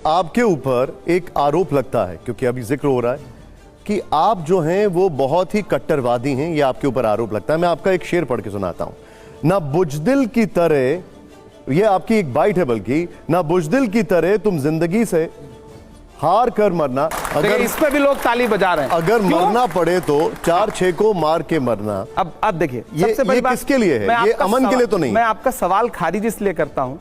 आपके ऊपर एक आरोप लगता है, क्योंकि अभी जिक्र हो रहा है कि आप जो हैं वो बहुत ही कट्टरवादी हैं, ये आपके ऊपर आरोप लगता है। मैं आपका एक शेर पढ़ के सुनाता हूं। ना बुजदिल की तरह, ये आपकी एक बाइट है बल्कि, ना बुजदिल की तरह तुम जिंदगी से हार कर मरना। अगर इस पे भी लोग ताली बजा रहे हैं, अगर मरना पड़े तो 4-6 को मार के मरना। अब देखिए, ये किसके लिए है? ये अमन के लिए तो नहीं। मैं आपका सवाल खारिज इसलिए करता हूं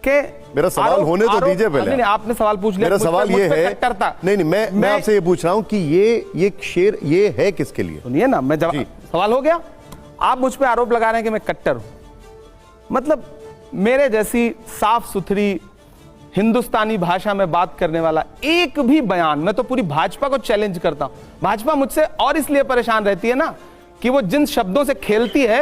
कि मेरा सवाल होने तो दीजिए पहले। नहीं, आपने सवाल पूछ लिया। मेरा सवाल ये है, नहीं मैं आपसे ये पूछ रहा हूं कि ये शेर ये है किसके लिए? सुनिए ना, मैं जवाब, सवाल हो गया। आप मुझ पे आरोप लगा रहे हैं कि मैं कट्टर हूं। मतलब मेरे जैसी साफ सुथरी हिंदुस्तानी भाषा में बात करने वाला एक भी बयान, मैं तो पूरी भाजपा को चैलेंज करता हूं। भाजपा मुझसे और इसलिए परेशान रहती है ना कि वो जिन शब्दों से खेलती है,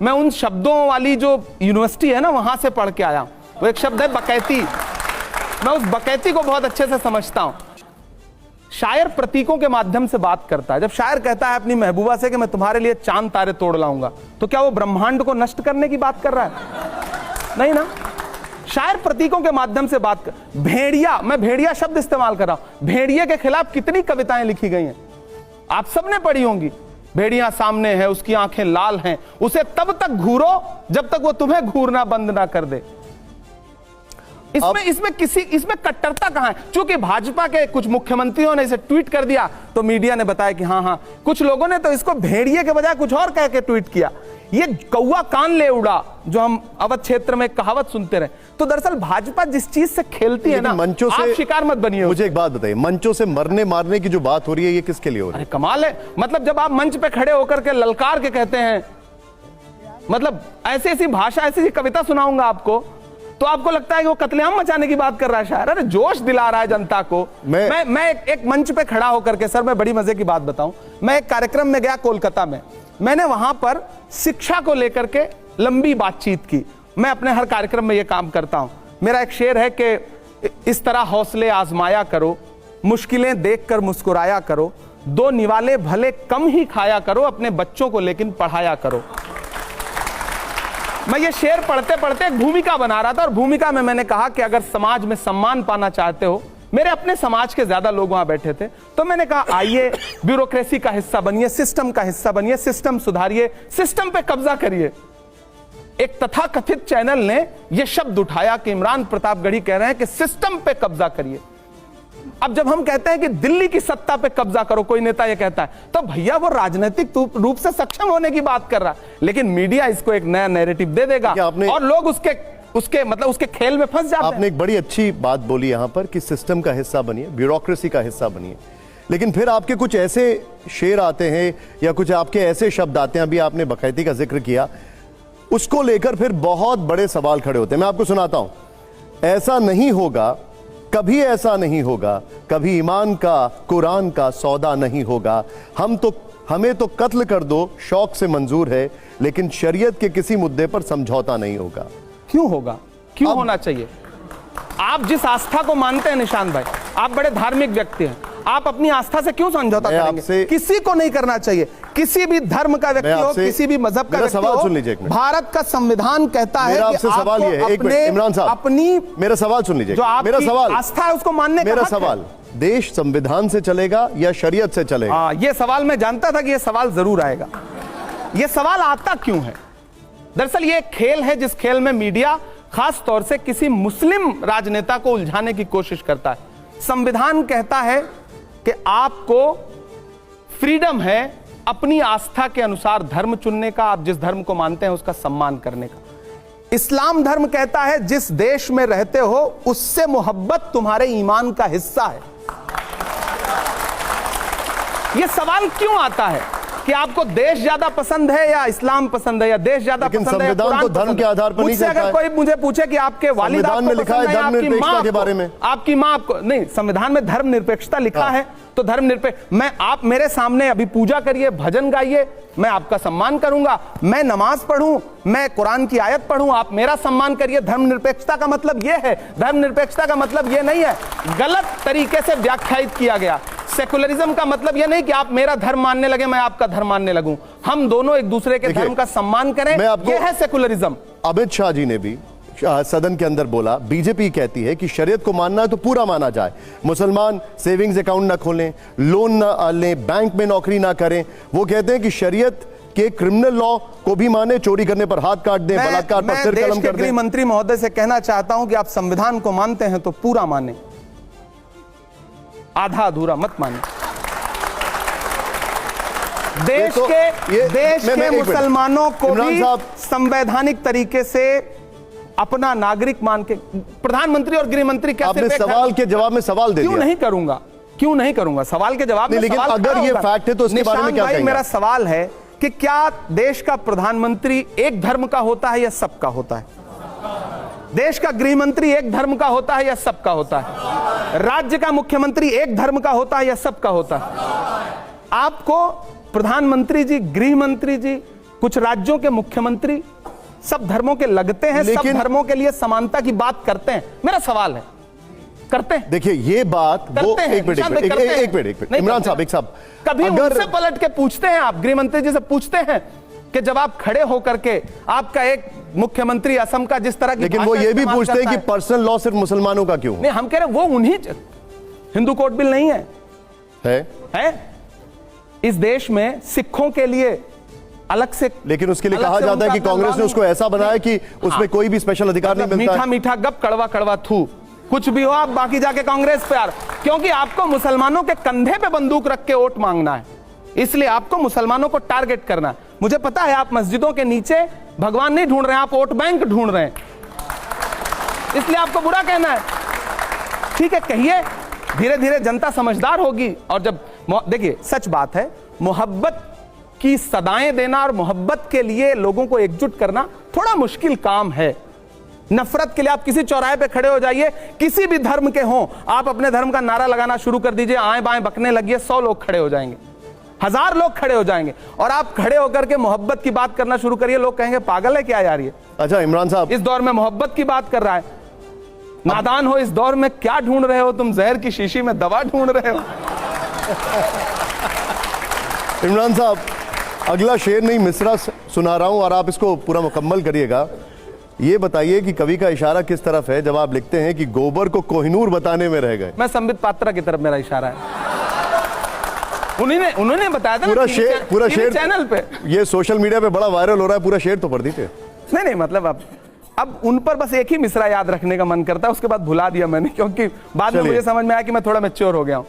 मैं उन शब्दों वाली जो यूनिवर्सिटी है ना, वहां से पढ़ के आया हूं। वो एक शब्द है बकैती। मैं उस बकैती को बहुत अच्छे से समझता हूं। शायर प्रतीकों के माध्यम से बात करता है। जब शायर कहता है अपनी महबूबा से कि मैं तुम्हारे लिए चांद तारे तोड़ लाऊंगा, तो क्या वो ब्रह्मांड को नष्ट करने की बात कर रहा है? नहीं ना। शायर प्रतीकों के माध्यम से बात कर। भेड़िया, मैं भेड़िया शब्द इस्तेमाल कर रहा हूं। भेड़िए के खिलाफ कितनी कविताएं लिखी गई हैं, आप सबने पढ़ी होंगी। भेड़िया सामने है, उसकी आंखें लाल हैं, उसे तब तक घूरो जब तक वो तुम्हें घूरना बंद ना कर दे। इसमें कट्टरता कहां है? चूंकि भाजपा के कुछ मुख्यमंत्रियों ने इसे ट्वीट कर दिया तो मीडिया ने बताया कि हाँ, कुछ लोगों ने तो इसको भेड़िए के बजाय कुछ और कह के ट्वीट किया। ये कौवा कान ले उड़ा, जो हम अवध क्षेत्र में कहावत सुनते रहे। तो दरअसल भाजपा जिस चीज से खेलती है ना, मंचों से आप शिकार मत बनिए। मुझे एक बात बताइए, मंचों से मरने मारने की जो बात हो रही है, ये किसके लिए हो रही है? कमाल है। मतलब जब आप मंच पे खड़े होकर के ललकार के कहते हैं, मतलब ऐसी भाषा, ऐसी कविता सुनाऊंगा आपको, तो आपको लगता है कि वो कत्लेआम मचाने की बात कर रहा है शायर। अरे जोश दिला रहा है जनता को। मैं एक मंच पे खड़ा होकर के, सर मैं बड़ी मजे की बात बताऊं, मैं एक कार्यक्रम में गया कोलकाता में। मैंने वहां पर शिक्षा को लेकर के लंबी बातचीत की। मैं अपने हर कार्यक्रम में यह काम करता हूं। मेरा एक शेर है कि इस तरह हौसले आजमाया करो, मुश्किलें देखकर मुस्कुराया करो, 2 निवाले भले कम ही खाया करो, अपने बच्चों को लेकिन पढ़ाया करो। मैं ये शेर पढ़ते पढ़ते एक भूमिका बना रहा था, और भूमिका में मैंने कहा कि अगर समाज में सम्मान पाना चाहते हो, मेरे अपने समाज के ज्यादा लोग वहां बैठे थे, तो मैंने कहा आइए ब्यूरोक्रेसी का हिस्सा बनिए, सिस्टम का हिस्सा बनिए, सिस्टम सुधारिए, सिस्टम पे कब्जा करिए। एक तथाकथित चैनल ने यह शब्द उठाया कि इमरान प्रतापगढ़ी कह रहे हैं कि सिस्टम पे कब्जा करिए। अब जब हम कहते हैं कि दिल्ली की सत्ता पे कब्जा करो, कोई नेता ये कहता है, तो भैया वो राजनीतिक रूप से सक्षम होने की बात कर रहा है, लेकिन मीडिया इसको एक नया नैरेटिव दे देगा और लोग उसके खेल में फंस जाते हैं। आपने एक बड़ी अच्छी बात बोली यहां पर कि सिस्टम का हिस्सा बनिए, ब्यूरोक्रेसी का हिस्सा बनिए, लेकिन फिर आपके कुछ ऐसे शेर आते हैं या कुछ आपके ऐसे शब्द आते हैं, अभी आपने बकैती का जिक्र किया, उसको लेकर फिर बहुत बड़े सवाल खड़े होते हैं। मैं आपको सुनाता हूं। ऐसा नहीं होगा, कभी ऐसा नहीं होगा, कभी ईमान का कुरान का सौदा नहीं होगा, हमें तो कत्ल कर दो शौक से मंजूर है, लेकिन शरीयत के किसी मुद्दे पर समझौता नहीं होगा। क्यों होगा? क्यों होना चाहिए? आप जिस आस्था को मानते हैं निशांत भाई, आप बड़े धार्मिक व्यक्ति हैं, आप अपनी आस्था से क्यों समझौता करेंगे? किसी को नहीं करना चाहिए। किसी भी धर्म का व्यक्ति हो, किसी भी मजहब का व्यक्ति हो, सुन लीजिए। भारत का संविधान कहता है कि सवाल ये है, इमरान साहब अपनी मेरा सवाल सुन लीजिए। जो आपकी आस्था है उसको मानने का मेरा सवाल, देश संविधान से चलेगा या शरीयत से चलेगा? ये सवाल मैं जानता था कि ये सवाल जरूर आएगा। ये सवाल आता क्यों है? दरअसल ये एक खेल है जिस खेल में मीडिया खास तौर से किसी मुस्लिम राजनेता को उलझाने की कोशिश करता है। संविधान कहता है कि आपको फ्रीडम है अपनी आस्था के अनुसार धर्म चुनने का, आप जिस धर्म को मानते हैं उसका सम्मान करने का। इस्लाम धर्म कहता है जिस देश में रहते हो उससे मोहब्बत तुम्हारे ईमान का हिस्सा है। यह सवाल क्यों आता है कि आपको देश ज्यादा पसंद है या इस्लाम पसंद है, या देश ज्यादा पसंद है या संविधान तो धर्म के आधार पर नहीं कहता है। अगर कोई मुझे पूछे कि आपके वालिद आपको लिखा है धर्मनिरपेक्षता के बारे में, आपकी मां आपको नहीं, संविधान में धर्मनिरपेक्षता लिखा है, तो धर्मनिरपेक्ष आप मेरे सामने अभी पूजा करिए, भजन गाइए, मैं आपका सम्मान करूंगा। मैं नमाज पढ़ूं, मैं कुरान की आयत पढ़ूं, आप मेरा सम्मान करिए। धर्मनिरपेक्षता का मतलब यह है, धर्मनिरपेक्षता का मतलब यह नहीं है, गलत तरीके से व्याख्यायित किया गया। सेकुलरिज्म का मतलब यह नहीं कि आप मेरा धर्म मानने लगे, मैं आपका धर्म मानने लगूं। हम दोनों एक दूसरे के धर्म का सम्मान करें, यह है सेकुलरिज्म। अमित शाह जी ने भी सदन के अंदर बोला, बीजेपी कहती है कि शरीयत को मानना है तो पूरा माना जाए, मुसलमान सेविंग्स अकाउंट ना खोलें, लोन ना लें, बैंक में नौकरी ना करें। वो कहते हैं कि शरीयत के क्रिमिनल लॉ को भी माने, चोरी करने पर हाथ काट दें, बलात्कार पर सिर कलम कर दें। गृह मंत्री महोदय से कहना चाहता हूं कि आप संविधान को मानते हैं तो पूरा माने, आधा अधूरा मत माने। देश के मुसलमानों को भी संवैधानिक तरीके से अपना नागरिक मान के प्रधानमंत्री और गृह मंत्री कैसे आपने सवाल के जवाब में सवाल दे दिया। क्यों नहीं करूंगा सवाल के जवाब में। लेकिन अगर ये फैक्ट है तो उसके बारे में क्या कहेंगे? मेरा सवाल है कि क्या देश का प्रधानमंत्री एक धर्म का होता है या सबका होता है? देश का गृह मंत्री एक धर्म का होता है या सबका होता है? राज्य का मुख्यमंत्री एक धर्म का होता है या सबका होता है? आपको प्रधानमंत्री जी, गृह मंत्री जी, कुछ राज्यों के मुख्यमंत्री सब धर्मों के लगते हैं, सब धर्मों के लिए समानता की बात करते हैं। मेरा सवाल है, करते हैं? देखिए ये बात वो एक मिनट इमरान साहब, कभी उनसे पलट के पूछते हैं आप, गृह मंत्री जी से पूछते हैं कि जब आप खड़े होकर के आपका एक मुख्यमंत्री असम का जिस तरह की, लेकिन वो ये भी पूछते हैं कि पर्सनल लॉ सिर्फ मुसलमानों का क्यों? नहीं, हम कह रहे हैं वो उन्हीं, हिंदू कोड बिल नहीं है इस देश में सिखों के लिए अलग से, लेकिन उसके लिए कहा जाता है कि कांग्रेस ने उसको ऐसा बनाया कि उसमें कोई भी स्पेशल अधिकार नहीं मिलता। मीठा मीठा गप, कड़वा कड़वा थू, कुछ भी हो आप बाकी जाके कांग्रेस पे क्योंकि आपको मुसलमानों के कंधे पे बंदूक रख के वोट मांगना है, इसलिए आपको मुसलमानों को टारगेट करना है। मुझे पता है आप मस्जिदों के नीचे भगवान नहीं ढूंढ रहे हैं, आप वोट बैंक ढूंढ रहे हैं, इसलिए आपको बुरा कहना है। ठीक है, कहिए, धीरे धीरे जनता समझदार होगी। और जब देखिए सच बात है, मोहब्बत की सदाएं देना और मोहब्बत के लिए लोगों को एकजुट करना थोड़ा मुश्किल काम है। नफरत के लिए आप किसी चौराहे पे खड़े हो जाइए, किसी भी धर्म के हों, आप अपने धर्म का नारा लगाना शुरू कर दीजिए, आएं बाएं बकने लगिए, 100 लोग खड़े हो जाएंगे, 1000 लोग खड़े हो जाएंगे, और आप खड़े होकर के मोहब्बत की बात करना शुरू करिए, लोग कहेंगे पागल है क्या यार ये। अच्छा इमरान साहब, इस दौर में मोहब्बत की बात कर रहा है, नादान हो, इस दौर में क्या ढूंढ रहे हो तुम? जहर की शीशी में दवा ढूंढ रहे हो। इमरान साहब, अगला शेर नहीं मिसरा सुना रहा हूं और आप इसको पूरा मुकम्मल करिएगा। ये बताइए कि कवि का इशारा किस तरफ है जब आप लिखते हैं कि गोबर को कोहिनूर बताने में रह गए? मैं संबित पात्रा की तरफ मेरा इशारा है। उन्होंने बताया था पूरा शेर चैनल पे, ये सोशल मीडिया पे बड़ा वायरल हो रहा है, पूरा शेर तो पढ़ दीजिए। नहीं मतलब अब उन पर बस एक ही मिसरा याद रखने का मन करता है, उसके बाद भुला दिया मैंने, क्योंकि बाद में मुझे समझ में आया कि मैं थोड़ा मैच्योर हो गया हूं।